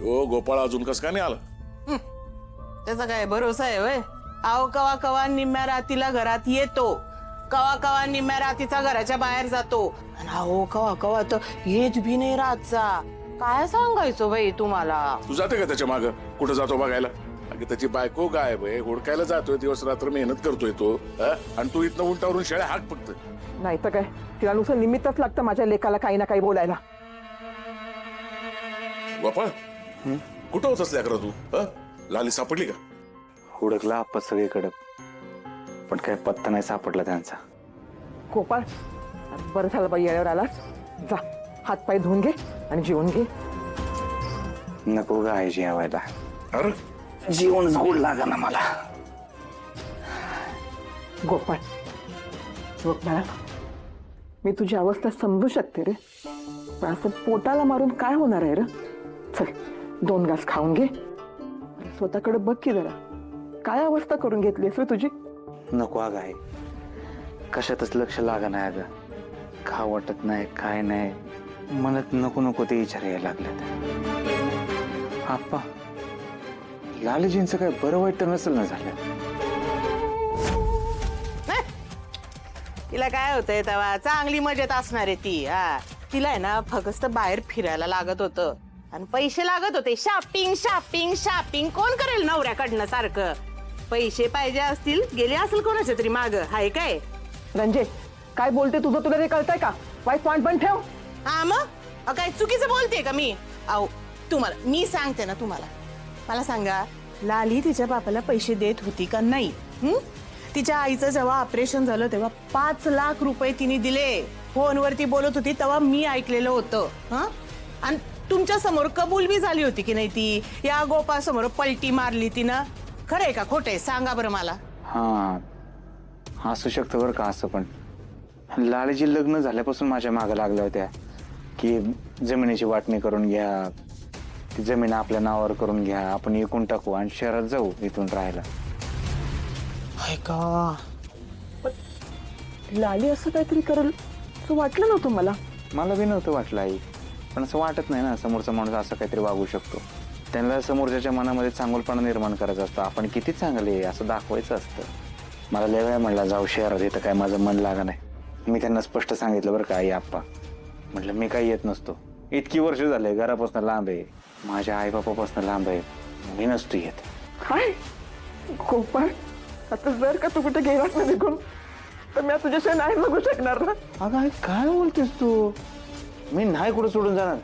यो गोपाळ अजून कस काय नाही आला? त्याचा काय भरोसा आहे वय? आव कवा कवा निम्म्या रातीला घरात येतो, कवा कवा निम्म्या रातीचा घराच्या बाहेर जातो, आणि अहो कवा कवा तर येत बी नाही रातचा. काय सांगायचो बाई तुम्हाला? तू जाते का त्याच्या माग? कुठं जातो बघायला? अगे त्याची बायको गायब आहे, हुडकायला जातोय, दिवस रात्र मेहनत करतोय तो, आणि तू इथनं उंटावरून शेळ्या हाक फक्त. नाही तर काय, तिला नुसतं निमित्तच लागतं माझ्या लेकाला काही ना काही बोलायला. गोपाळ, कुठं होतास लेकरा तू? लाली सापडली का? हुडकला आप्पा सगळीकडं, पण काय पत्ता नाही सापडला त्यांचा. गोपाळ, अरे बरं झालं बाई येळेवर आलास. जा, हात पाय धुवून घे आणि जेवून घे. नको गाय जेवायला, अरे जेवणच गोड लागा ना मला. गोपाळ, बघ मला, मी तुझी अवस्था समजू शकते रे, पण असं पोटाला मारून काय होणार आहे रे? चल, 2 घास खाऊन घे. स्वतःकडे बघ की जरा, काय अवस्था करून घेतलीस रे तुझी? नको गाय, कशातच लक्ष लागा नाही अगं. खा वाटत नाही, काय नाही, मनात नको नको ते विचार यायला लागलेत. आप्पा, लालीजींचं काय बरं वाईट तर नसेल ना झालं? तिला काय होतंय तेव्हा? चांगली मजेत असणार आहे ती. तिला आहे ना फक्त बाहेर फिरायला लागत होतं आणि पैसे लागत होते. शॉपिंग शॉपिंग शॉपिंग कोण करेल नवऱ्याकडनं सारखं? पैसे पाहिजे असतील, गेले असेल कोणाच्या तरी माग. हाय काय रंजे, काय बोलते तुझं तुला ते कळतंय का? वाईट पॉइंट पण ठेव. हा मग काय चुकीचं बोलते का मी? अहो तुम्हाला मी सांगते ना, तुम्हाला मला सांगा, लाली तिच्या बापाला पैसे देत होती का नाही? तिच्या आईचं जेव्हा ऑपरेशन झालं तेव्हा 5 लाख रुपये तिने दिले. फोनवरती बोलत होती तेव्हा मी ऐकलेलं होतं. आणि तुमच्या समोर कबूल बी झाली होती की नाही ती? या गोपा समोर पलटी मारली तिनं. खरंय का खोटंय? सांगा बरं मला. हा, असू शकतं बरं का असं, पण लालीजी लग्न झाल्यापासून माझ्या मागं लागल्या होत्या की जमिनीची वाटणी करून घ्या, ती जमीन आपल्या नावावर करून घ्या, आपण विकून टाकू आणि शहरात जाऊ इथून राहायला. हाय का? लाली असं काहीतरी करेल असं वाटलं नव्हतं मला. मला बी नव्हतं वाटलं आई, पण असं वाटत नाही ना समोरचा माणूस असं काहीतरी वागू शकतो. त्यांना समोरच्याच्या मनामध्ये चांगुलपणा निर्माण करायचा असतं, आपण किती चांगले असं दाखवायचं असतं. मला लय वेळा म्हणला जाऊ शहरात, इथं काय माझं मन लागा नाही. मी त्यांना स्पष्ट सांगितलं बरं का आई आप्पा, म्हटलं मी काही येत नसतो, इतकी वर्ष झाले घरापासून लांब आहे, माझ्या आई बापापासून लांब आहे, मी नसतो येत. काय गोपाळ, आता जर का तू कुठे गेलास ना निघून, तर मी तुझ्याशिवाय नाही बघू शकणार ना. अगं आई काय बोलतेस तू? मी नाही कुठं सोडून जाणार.